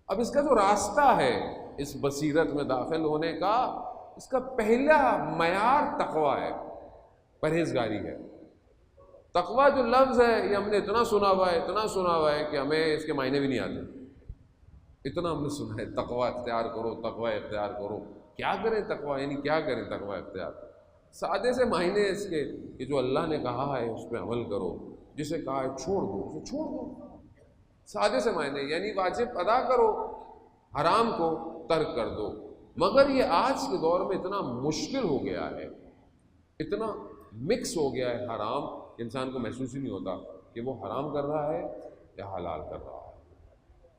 اب اس کا جو راستہ ہے اس بصیرت میں داخل ہونے کا، اس کا پہلا معیار تقویٰ ہے، پرہیزگاری ہے۔ تقویٰ جو لفظ ہے یہ ہم نے اتنا سنا ہوا ہے کہ ہمیں اس کے معنی بھی نہیں آتے۔ اتنا ہم نے سنا ہے تقویٰ اختیار کرو، تقویٰ اختیار کرو۔ کیا کریں تقویٰ، یعنی کیا کریں تقویٰ اختیار؟ سادے سے معنی اس کے کہ جو اللہ نے کہا ہے اس پہ عمل کرو، جسے کہا ہے چھوڑ دو اسے چھوڑ دو۔ سادے سے معنی یعنی واجب ادا کرو، حرام کو ترک کر دو۔ مگر یہ آج کے دور میں اتنا مشکل ہو گیا ہے، اتنا مکس ہو گیا ہے حرام، انسان کو محسوس ہی نہیں ہوتا کہ وہ حرام کر رہا ہے یا حلال کر رہا ہے۔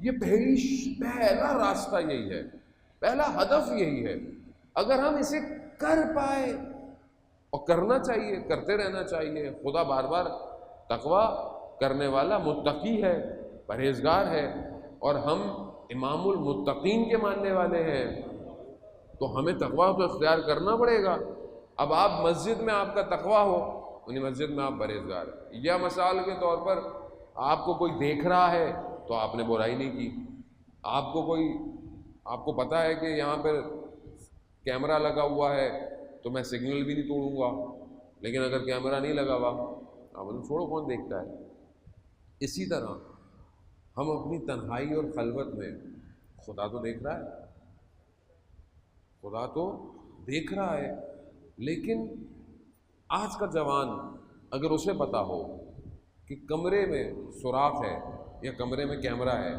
یہ پہلا راستہ یہی ہے، پہلا ہدف یہی ہے۔ اگر ہم اسے کر پائے، اور کرنا چاہیے، کرتے رہنا چاہیے۔ خدا بار بار تقویٰ کرنے والا متقی ہے، پرہیزگار ہے، اور ہم امام المتقین کے ماننے والے ہیں، تو ہمیں تقویٰ تو اختیار کرنا پڑے گا۔ اب آپ مسجد میں آپ کا تقویٰ ہو، یعنی مسجد میں آپ پرہیزگار ہیں، یا مثال کے طور پر آپ کو کوئی دیکھ رہا ہے تو آپ نے برائی نہیں کی، آپ کو پتہ ہے کہ یہاں پر کیمرہ لگا ہوا ہے تو میں سگنل بھی نہیں توڑوں گا، لیکن اگر کیمرہ نہیں لگا ہوا آپ نے چھوڑو، کون دیکھتا ہے۔ اسی طرح ہم اپنی تنہائی اور خلوت میں، خدا تو دیکھ رہا ہے، خدا تو دیکھ رہا ہے، لیکن آج کا جوان اگر اسے پتہ ہو کہ کمرے میں سوراخ ہے یا کمرے میں کیمرہ ہے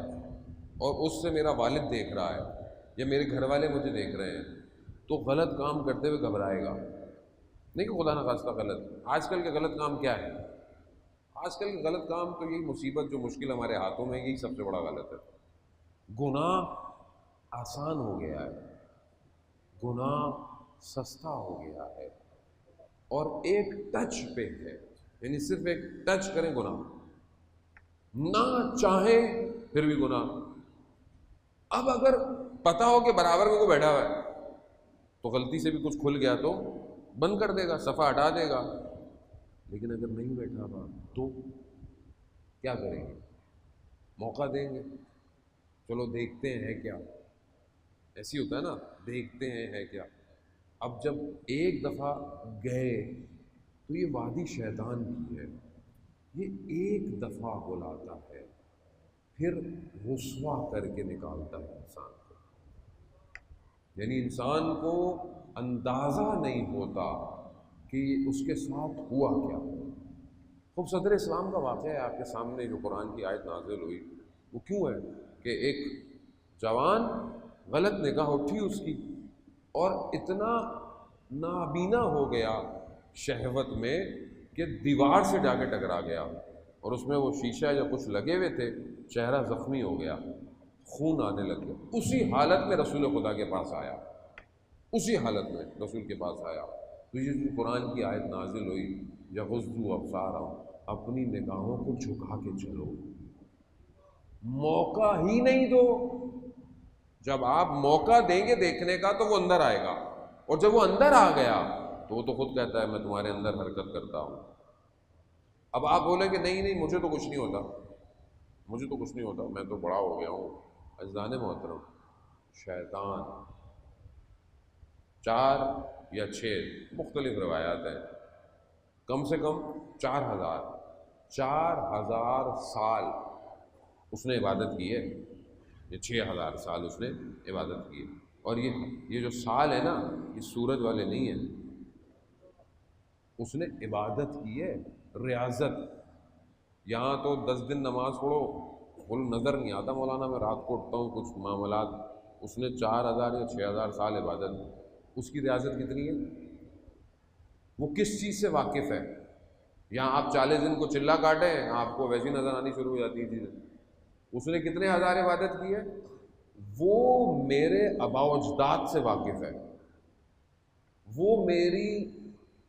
اور اس سے میرا والد دیکھ رہا ہے یا میرے گھر والے مجھے دیکھ رہے ہیں، تو غلط کام کرتے ہوئے گھبرائے گا، نہیں کہ خدا نخواستہ غلط۔ آج کل کے غلط کام کیا ہے؟ آج کل کے غلط کام تو یہی مصیبت جو مشکل ہمارے ہاتھوں میں، یہی سب سے بڑا غلط ہے۔ گناہ آسان ہو گیا ہے، گناہ سستا ہو گیا ہے، اور ایک ٹچ پہ ہے، یعنی صرف ایک ٹچ کریں گناہ، نہ چاہیں پھر بھی گناہ۔ اب اگر پتہ ہو کہ برابر میں کوئی بیٹھا ہوا ہے تو غلطی سے بھی کچھ کھل گیا تو بند کر دے گا، صفحہ ہٹا دے گا، لیکن اگر نہیں بیٹھا ہوا تو کیا کریں گے؟ موقع دیں گے، چلو دیکھتے ہیں کیا، ایسی ہوتا ہے نا، دیکھتے ہیں ہے کیا۔ اب جب ایک دفعہ گئے تو یہ وادی شیطان کی ہے، یہ ایک دفعہ بلاتا ہے پھر رسوا کر کے نکالتا ہے انسان کو، یعنی انسان کو اندازہ نہیں ہوتا کہ اس کے ساتھ ہوا کیا۔ خوب صدر اسلام کا واقعہ ہے آپ کے سامنے، جو قرآن کی آیت نازل ہوئی وہ کیوں ہے کہ ایک جوان غلط نگاہ اٹھی اس کی، اور اتنا نابینا ہو گیا شہوت میں کہ دیوار سے جا کے ٹکرا گیا، اور اس میں وہ شیشہ یا کچھ لگے ہوئے تھے، چہرہ زخمی ہو گیا، خون آنے لگ گیا۔ اسی حالت میں رسول خدا کے پاس آیا، اسی حالت میں رسول کے پاس آیا، تو یہ جو قرآن کی آیت نازل ہوئی، یغضوا ابصارہم، اپنی نگاہوں کو جھکا کے چلو، موقع ہی نہیں دو۔ جب آپ موقع دیں گے دیکھنے کا تو وہ اندر آئے گا، اور جب وہ اندر آ گیا تو وہ تو خود کہتا ہے میں تمہارے اندر حرکت کرتا ہوں۔ اب آپ بولیں کہ نہیں مجھے تو کچھ نہیں ہوتا، مجھے تو کچھ نہیں ہوتا، میں تو بڑا ہو گیا ہوں۔ عزیزان محترم، شیطان 4 یا 6 مختلف روایات ہیں، کم سے کم 4000 سال اس نے عبادت کی ہے، یہ 6000 سال اس نے عبادت کی ہے۔ اور یہ جو سال ہے نا، یہ سورج والے نہیں ہیں، اس نے عبادت کی ہے، ریاضت۔ یہاں تو 10 دن نماز پڑھو، بول نظر نہیں آتا مولانا میں رات کو اٹھتا ہوں کچھ معاملات، اس نے 4000 یا 6000 سال عبادت، اس کی ریاضت کتنی ہے؟ وہ کس چیز سے واقف ہے؟ یہاں آپ 40 دن کو چلا کاٹیں آپ کو ویسی نظر آنی شروع ہو جاتی ہے چیزیں، اس نے کتنے ہزار عبادت کی ہے؟ وہ میرے آباء و اجداد سے واقف ہے، وہ میری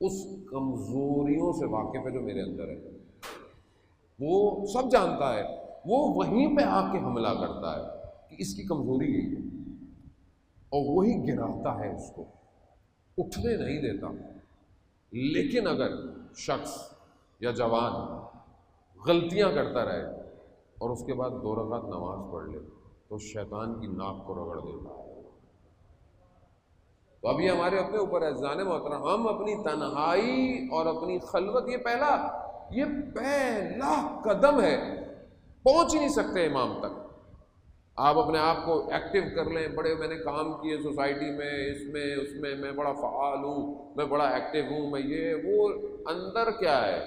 اس کمزوریوں سے واقف ہے جو میرے اندر ہے، وہ سب جانتا ہے، وہ وہیں پہ آ کے حملہ کرتا ہے کہ اس کی کمزوری یہی ہے، اور وہی گراتا ہے، اس کو اٹھنے نہیں دیتا۔ لیکن اگر شخص یا جوان غلطیاں کرتا رہے اور اس کے بعد 2 رکعت نماز پڑھ لے تو شیطان کی ناک کو رگڑ دیتا ہے۔ تو اب یہ ہمارے اپنے اوپر ہے عزیزان محترم، ہم اپنی تنہائی اور اپنی خلوت، یہ پہلا قدم ہے، پہنچ ہی نہیں سکتے امام تک۔ آپ اپنے آپ کو ایکٹیو کر لیں، بڑے میں نے کام کیے سوسائٹی میں، اس میں میں بڑا فعال ہوں، میں بڑا ایکٹیو ہوں، میں یہ وہ، اندر کیا ہے؟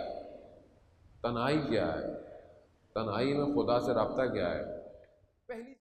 تنہائی کیا ہے؟ تنہائی میں خدا سے رابطہ کیا ہے؟ پہلی